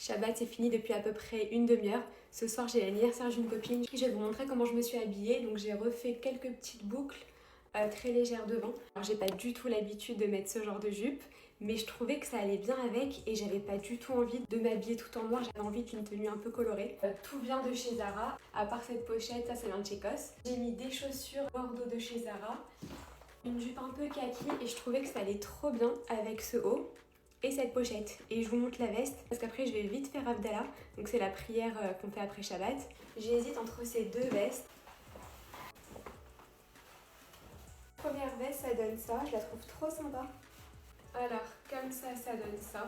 Shabbat c'est fini depuis à peu près une demi-heure. Ce soir j'ai l'anniversaire d'une copine. Je vais vous montrer comment je me suis habillée. Donc j'ai refait quelques petites boucles très légères devant. Alors j'ai pas du tout l'habitude de mettre ce genre de jupe, mais je trouvais que ça allait bien avec et j'avais pas du tout envie de m'habiller tout en noir. J'avais envie d'une tenue un peu colorée. Tout vient de chez Zara, à part cette pochette, ça vient de chez COS. J'ai mis des chaussures Bordeaux de chez Zara, une jupe un peu kaki et je trouvais que ça allait trop bien avec ce haut et cette pochette. Et je vous montre la veste parce qu'après je vais vite faire Havdalah, donc c'est la prière qu'on fait après Shabbat. J'hésite entre ces deux vestes. Première veste, ça donne ça, je la trouve trop sympa. Alors comme ça donne ça.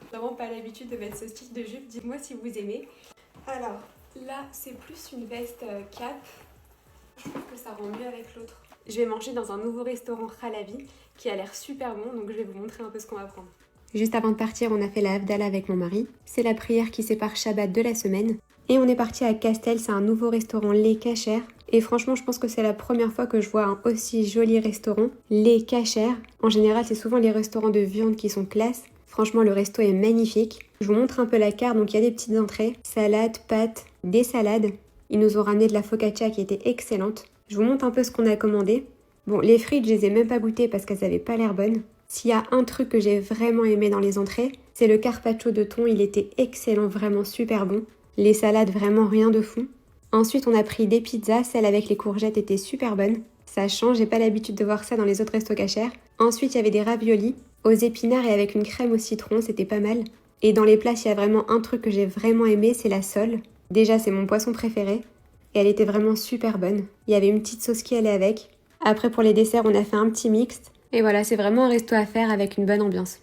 J'ai vraiment pas l'habitude de mettre ce style de jupe, dites-moi si vous aimez. Alors là c'est plus une veste cap, je trouve que ça rend mieux avec l'autre. Je vais manger dans un nouveau restaurant Halavi qui a l'air super bon, donc je vais vous montrer un peu ce qu'on va prendre. Juste avant de partir, on a fait la Havdalah avec mon mari. C'est la prière qui sépare Shabbat de la semaine. Et on est parti à Castel, c'est un nouveau restaurant lait kasher. Et franchement, je pense que c'est la première fois que je vois un aussi joli restaurant lait kasher. En général, c'est souvent les restaurants de viande qui sont classe. Franchement, le resto est magnifique. Je vous montre un peu la carte, donc il y a des petites entrées. Salade, pâtes, des salades. Ils nous ont ramené de la focaccia qui était excellente. Je vous montre un peu ce qu'on a commandé. Bon, les frites, je les ai même pas goûtées parce qu'elles avaient pas l'air bonnes. S'il y a un truc que j'ai vraiment aimé dans les entrées, c'est le carpaccio de thon. Il était excellent, vraiment super bon. Les salades, vraiment rien de fou. Ensuite, on a pris des pizzas. Celle avec les courgettes était super bonne. Ça change, j'ai pas l'habitude de voir ça dans les autres restos cachers. Ensuite, il y avait des raviolis aux épinards et avec une crème au citron, c'était pas mal. Et dans les plats, il y a vraiment un truc que j'ai vraiment aimé, c'est la sole. Déjà, c'est mon poisson préféré. Et elle était vraiment super bonne. Il y avait une petite sauce qui allait avec. Après, pour les desserts, on a fait un petit mixte. Et voilà, c'est vraiment un resto à faire avec une bonne ambiance.